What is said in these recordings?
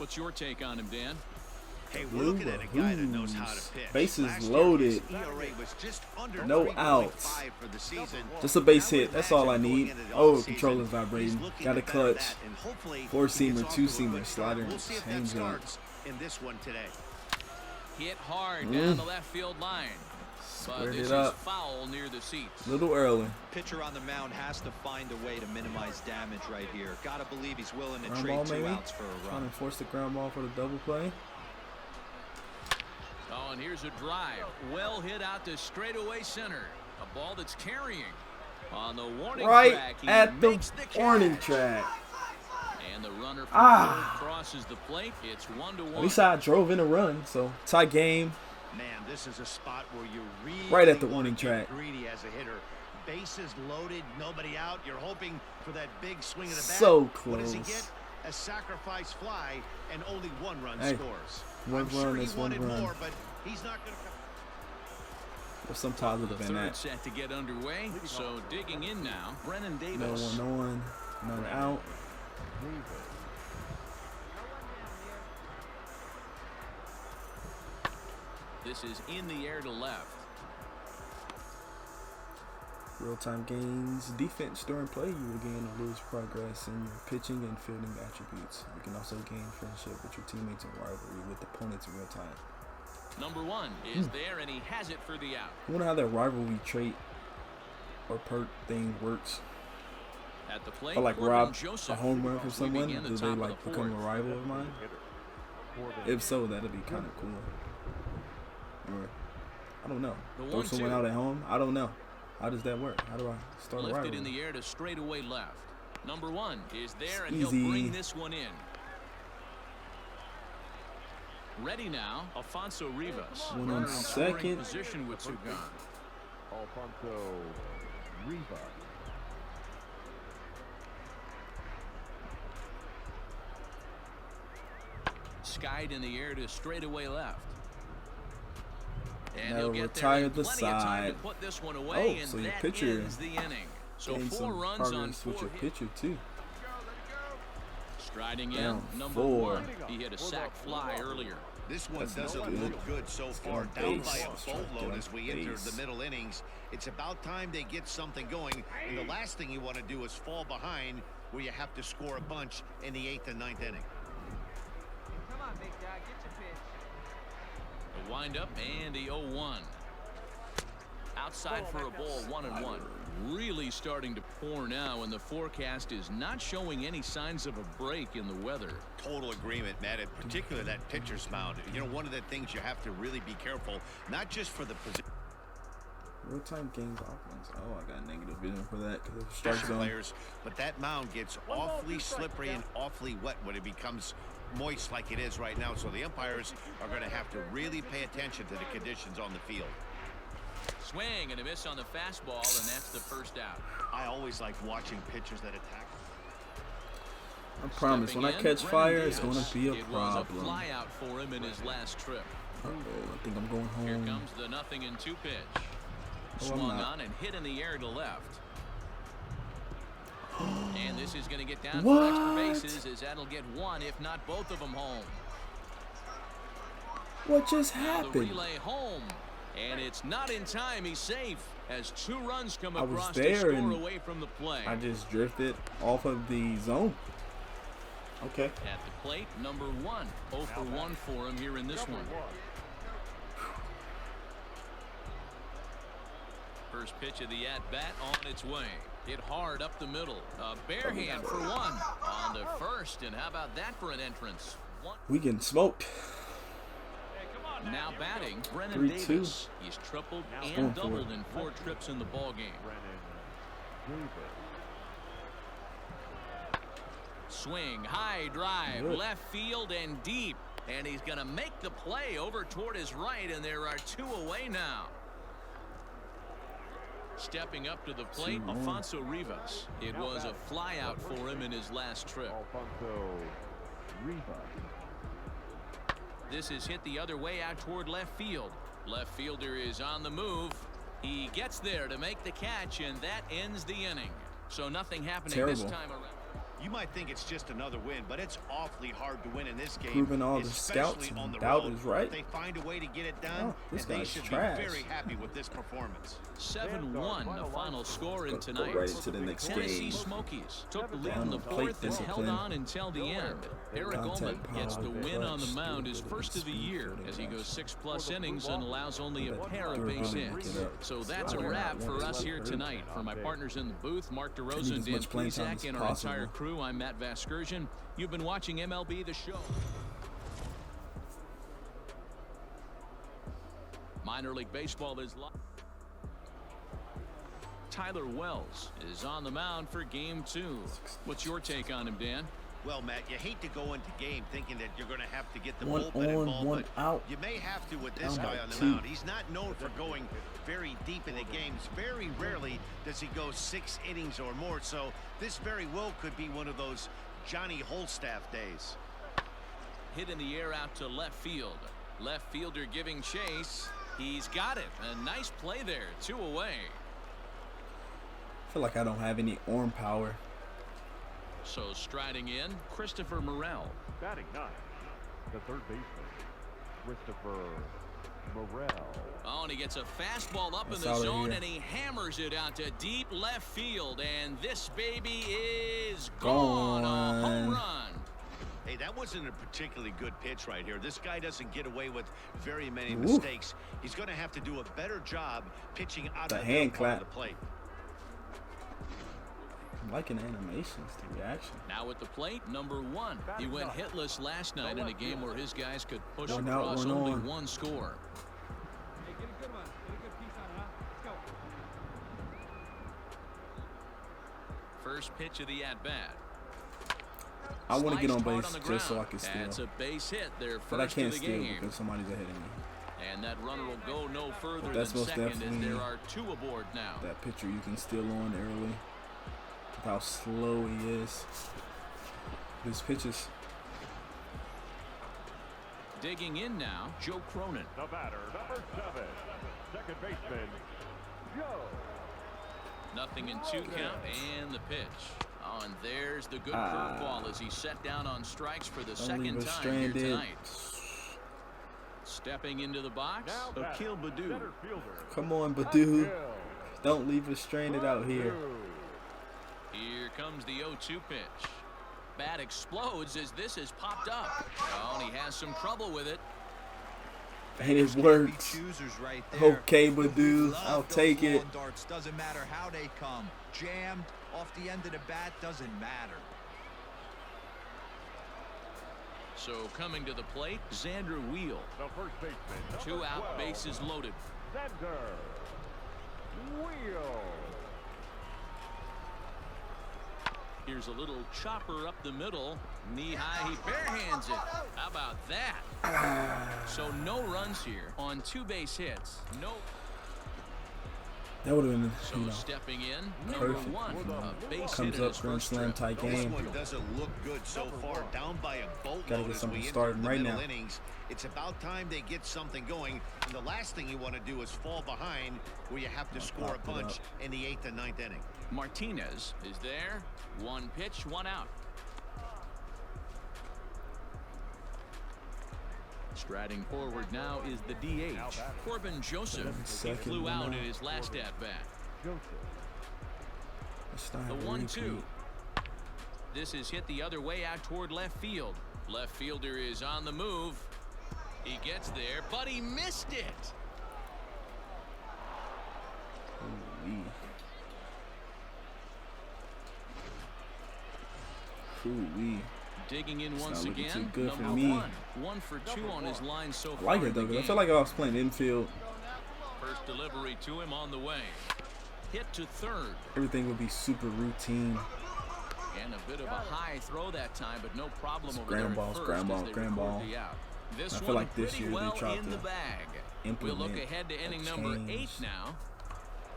What's your take on him, Dan? Hey, we're looking at a guy that knows how to pitch. Bases loaded. No outs. Just a base hit. That's all I need. Oh, controller's vibrating. Got a clutch. Four-seamer, two-seamer, slider, and changeup. In this one today. Hit hard down the left field line. Squared it up. Foul near the seats. Little early. Pitcher on the mound has to find a way to minimize damage right here. Gotta believe he's willing to Ground trade ball, 2 maybe? outs for a run. Trying to force the ground ball for the double play. Oh, and here's a drive. Well hit out to straightaway center. A ball that's carrying. On the warning track, he at the makes the warning catch. track. And the runner from third crosses the plate. It's 1-1. At least I drove in a run, so tie game. Man, this is a spot where you really Right at the wanna warning get track. greedy as a hitter. Bases loaded, nobody out. You're hoping for that big swing of the bat. So What does he close. get? A sacrifice fly, and only 1 run Hey, scores. one I'm run sure he is one wanted run. more, but he's not going to come. There's some positive in Third that. set to get underway. So digging in now, Brennan No Davis. one, none out. This is in the air to left. Real-time gains. Defense during play, you will gain or lose progress in your pitching and fielding attributes. You can also gain friendship with your teammates and rivalry with opponents in real time. Number 1 is there, and he has it for the out. I wonder how that rivalry trait or perk thing works. At the plate, If I like Corbin rob Joseph. a home run from We someone, begin the do they top of like the become a fourth. rival of mine? If so, that'd be kind of cool. Or, I don't know. The Throw 1-2. someone out at home? I don't know. How does that work? How do I start a Lifted rivalry? in the air to straightaway left. Number 1 is there, and Easy. he'll bring this one in. Ready now, Alfonso Rivas. One on Runner in scoring second. position with 2 gone. Alfonso Rivas. Skied in the air to straightaway left. And Now he'll get there retire in the plenty of time to side. put this one away, Oh, and so your that pitcher ends the inning. So Gain 4 some runs on progress 4 with your hits. pitcher too. Striding in, Down number 4. 1. He hit a sac fly earlier. This one That's doesn't not good. look good so far. on Down base. by a Let's try to get boatload on as we enter base. the middle innings. It's about time they get something going. And the last thing you want to do is fall behind where you have to score a bunch in the 8th and 9th inning. Come on, big guy, get your pitch. The windup and the 0-1. Outside for a ball, 1-1. Really starting to pour now, and the forecast is not showing any signs of a break in the weather. Total agreement, Matt, in particular that pitcher's mound. You know, one of the things you have to really be careful, not just for the position Real-time games offense. Oh, I got negative vision for that because of strike zone. players, but that mound gets awfully slippery and awfully wet when it becomes moist like it is right now. So the umpires are going to have to really pay attention to the conditions on the field. Swing and a miss on the fastball, and that's the first out. I always like watching pitchers that attack. I promise, when I Stepping in, catch Brennan fire, it's Davis. going to be a It was a problem. fly out for him in his last trip. Uh-oh, I think I'm going Here home. comes the 0-2 pitch. Oh, I'm Swung not. on and hit in the air to left. And this is going to get down What? for extra bases, as that'll get one, if not both of them, home. What just Now the happened? relay home, and it's not in time. He's safe as 2 runs come I was across to there score and away from the play. I just drifted off of the zone. Okay. At the plate, number 1. 0 for 1 for him here in this one. First pitch of the at-bat on its way. Hit hard up the middle. A bare hand for 1 on the first. And how about that for an entrance? We getting smoked. Now batting, Brennan 3-2. Davis. He's tripled Going and for doubled it. in 4 trips in the ballgame. Swing, high drive, Good. left field and deep. And he's going to make the play over toward his right, and there are 2 away now. Stepping up to the plate, 2 more. Alfonso Rivas. It was a fly out for him in his last trip. Alfonso Rivas. This is hit the other way out toward left field. Left fielder is on the move. He gets there to make the catch, and that ends the inning. So nothing happening this Terrible. time around. You might think it's just another win, but it's awfully hard to win in this game. Proving all the especially scouts on the and doubt road. is right. If they find a way to get it done, Oh, this and they guy's should trash. be very happy with this performance. 7-1 the final score in Go tonight. right into the next Tennessee game. Smokies took the lead Down in the on plate fourth and held discipline. on until the end. Eric Contact Ullman gets the power, win on the clutch, mound, his durability, first of the speed, year, fielding as he goes action. 6+ innings and allows only a That pair of base durability hits. get up. So that's a Slide wrap out for one, us two, here three. tonight. For my partners in the booth, Mark Need DeRosa and as Dan much playing time Plesac, as and our entire possible. crew, I'm Matt Vasgersian. You've been watching MLB The Show. Minor League Baseball is live. Tyler Wells is on the mound for game 2. What's your take on him, Dan? Well, Matt, you hate to go into game thinking that you're going to have to get the One bullpen on, involved, one but out. you may have to with this Down guy by on the 2. mound. He's not known for going very deep in the games. Very rarely does he go 6 innings or more, so this very well could be one of those Johnny Holstaff days. Hit in the air out to left field. Left fielder giving chase. He's got it. A nice play there. 2 away. I feel like I don't have any arm power. So striding in, Christopher Morel. Batting 9, the third baseman, Christopher Morel. Oh, and he gets a fastball up in That's the out of zone, here. and he hammers it out to deep left field. And this baby is Gone. gone. A home run. Hey, that wasn't a particularly good pitch right here. This guy doesn't get away with very many Ooh. mistakes. He's going to have to do a better job pitching out The of hand the middle part clap. of the plate. I'm liking the animations, the reaction. Now at the plate, number 1. He went hitless last night in a game where his guys could push One out, across one only on. 1 score. Hey, get a good one. Get a good piece on it, huh? Let's go. First pitch of the at-bat. I want to get on Sliced hard base the just so I ground. can That's steal. a base hit, their first But I can't of the steal game. because somebody's ahead of me. And that runner will go no further That's than most second, and definitely there are 2 aboard now. That pitcher you can steal on early. With how slow he is. His pitches. Digging in now, Joe Cronin. The batter, number 7, second baseman, Joe. Nothing in 2 count, and the pitch. Oh, and there's the good Ah. curveball as he set down on strikes for the Don't second leave us time here stranded. tonight. Stepping into the box, Now batting, Akil Baddoo. center fielder, Come on, Badu. Akil Don't leave us stranded out here. Baddoo. Here comes the 0-2 pitch. Bat explodes as this has popped up. Oh, and he has some trouble with it. And it Heavy works. choosers right there. Okay, You'll Badu. love I'll those take it. long darts. Doesn't matter how they come. Jammed off the end of the bat doesn't matter. So coming to the plate, Xander Wheel. The first baseman, 2 number out, 12, bases loaded. Xander Wheel. Here's a little chopper up the middle. Knee high, he barehands it. How about that? So no runs here on 2 base hits. No. That would have been, So you know, stepping in, number perfect. 1, a base Comes hit in up, his grand first slam trip. type This game. one doesn't look good so far. Down by a boatload Gotta get as something we enter started the right middle now. innings. It's about time they get something going. And the last thing you want to do is fall behind where you have to score a pop it bunch up. in the 8th and 9th inning. Martinez is there. 1 pitch, 1 out. Striding forward now is the DH, Corbin Joseph. He Second flew one out out. in his last at-bat. Joseph. It's not The a 1-2. repeat. This is hit the other way out toward left field. Left fielder is on the move. He gets there, but he missed it. Ooh-wee. Ooh-wee. Digging in It's once not looking again. too good for Number me. 1 for 2 on his line so I far. like in it though, the 'cause I game. feel like I was playing infield. First delivery to him on the way. Hit to third. Everything would be super routine. And a bit of a high throw that time, but no problem over ground there at balls, first ground as ball, they ground record ball. the out. This I feel one like this pretty year they well tried in to the bag. We'll implement look ahead to a inning number 8 change. now.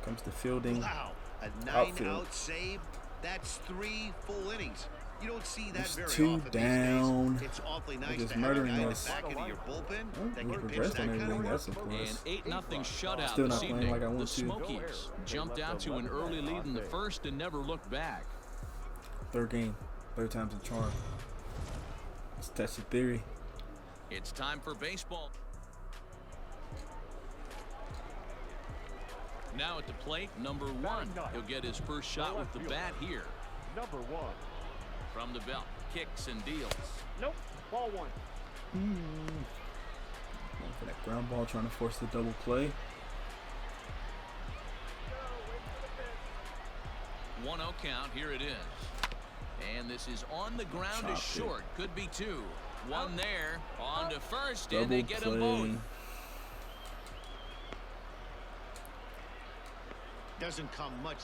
Comes to fielding. Wow, a Outfield. 9-out save. That's 3 full innings. You don't see that It's very 2 often down. these days. It's awfully nice just to have a murdering guy in the us. back into your bullpen Oh, that we can pitch progressed that on kind of everything. work. That's a An plus. 8-0 shutout Still this not playing evening. like I want the to. Smokies jumped out to an early lead in the first and never looked back. Third game. Third time's a charm. Let's test the theory. It's time for baseball. Now at the plate, number 1. He'll get his first shot with the bat here. Number 1. From the belt, kicks and deals. Nope. Ball 1. Going for that ground ball, trying to force the double play. 1-0 count. Here it is. And this is on the ground to Chopped short. Could be 2. 1 there. On to first, Double and they get them both. play. Doesn't come much.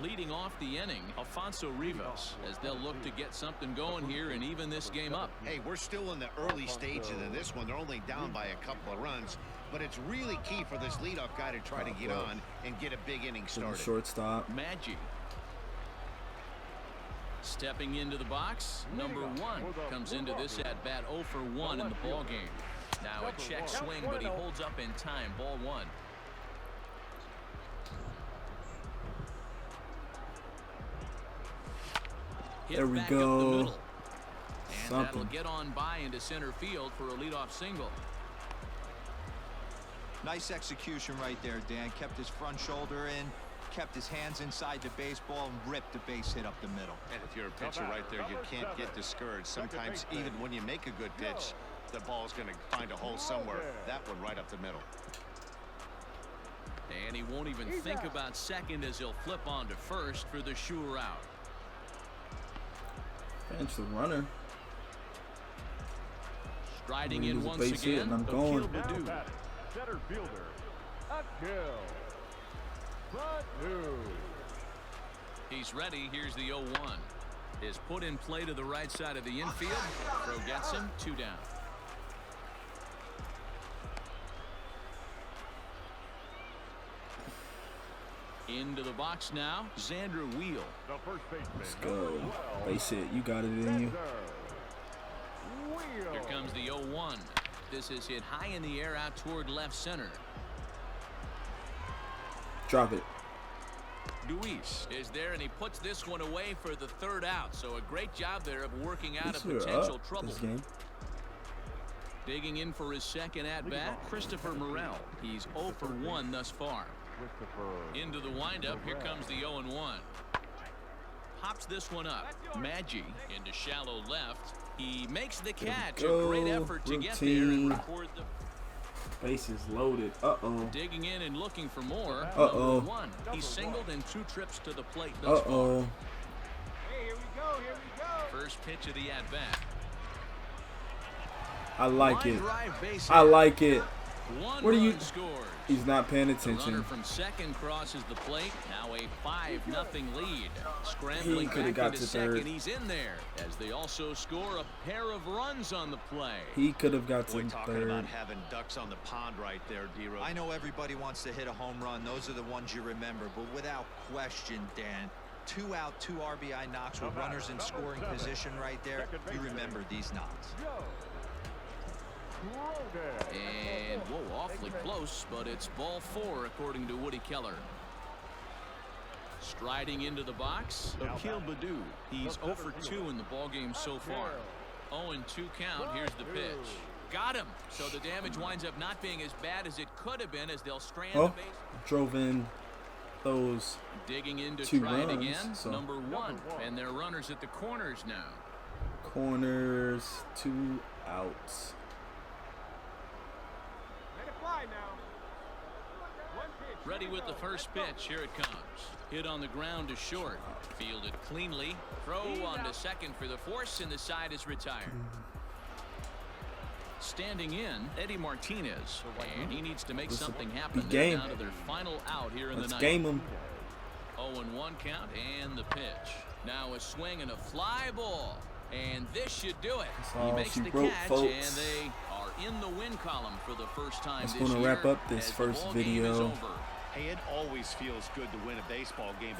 Leading off the inning, Alfonso Rivas, as they'll look to get something going here and even this game up. Hey, we're still in the early stages of this one. They're only down by a couple of runs, but it's really key for this leadoff guy to try to get on and get a big inning started. Shortstop. Maggi. Stepping into the box, number 1 comes into this at bat 0 for 1 in the ball game. Now a check swing, but he holds up in time. Ball 1. Hit There we back go. Up the middle. And that'll Something. get on by into center field for a leadoff single. Nice execution right there, Dan. Kept his front shoulder in, kept his hands inside the baseball, and ripped the base hit up the middle. And if you're a pitcher right there, you can't get discouraged. Sometimes even when you make a good pitch, the ball's going to find a hole somewhere. That one right up the middle. And he won't even think about second as he'll flip on to first for the sure out. Bench the runner. Striding Lose in a once base hit again, and I'm Akil going. Now Baddoo. batting, center fielder, Akil Baddoo. He's ready. Here's the 0-1. Is put in play to the right side of the infield. Throw gets him. 2 down. Into the box now, Xander Wheel. The first baseman. Let's go. Base hit. You got it in you. Here comes the 0-1. This is hit high in the air out toward left center. Drop it. Luis is there, and he puts this one away for the 3rd out. So a great job there of working out These of are potential up trouble. this game. Digging in for his second at-bat, Christopher Morel. He's 0 for 1 thus far. Into the windup, here comes the 0-1. Pops this one up. Maggi into shallow left. He makes the catch. A great effort to get there and record the... Base is loaded. Uh-oh. Digging in and looking for more. Uh-oh. Number 1. He's singled in 2 trips to the plate thus far. Uh-oh. Hey, here we go, here we go. First pitch of the at-bat. I like Line it. drive base I hit. like it. One What are you- run scores. He's not paying The runner attention. from second crosses the plate. Now a 5-0 lead. Scrambling coulda back got into to second. third. He's in there as they also score a pair of runs on the play. He could have got We're to talking third. about having ducks on the pond right there, D-Rose. I know everybody wants to hit a home run. Those are the ones you remember. But without question, Dan, 2 out, 2 RBI knocks with runners in scoring position right there. You remember these knocks. And, whoa, awfully close, but it's ball 4 according to Woody Keller. Striding into the box, Akil Baddoo. He's 0 for 2 in the ballgame so far. 0-2 count. Here's the pitch. Got him. So the damage winds up not being as bad as it could have been as they'll strand the base. Drove in those Digging in to 2 try it runs, again. so- Number 1. And their runners at the corners now. corners. 2 outs. Let it fly now. One pitch. Ready with the first pitch. Here it comes. Hit on the ground to short. Fielded cleanly. Throw on to second for the force, and the side is retired. Standing in, Eddie Martinez, and he needs to make something happen. Big They're game. down to their final out here in Let's the ninth. game him. 0-1 count, and the pitch. Now a swing and a fly ball, and this should do it. That's He all makes she the wrote, catch, folks. and they are in the win column for the first time That's this gonna year. wrap up this as the first ball game is video. over. Hey, it always feels good to win a baseball game.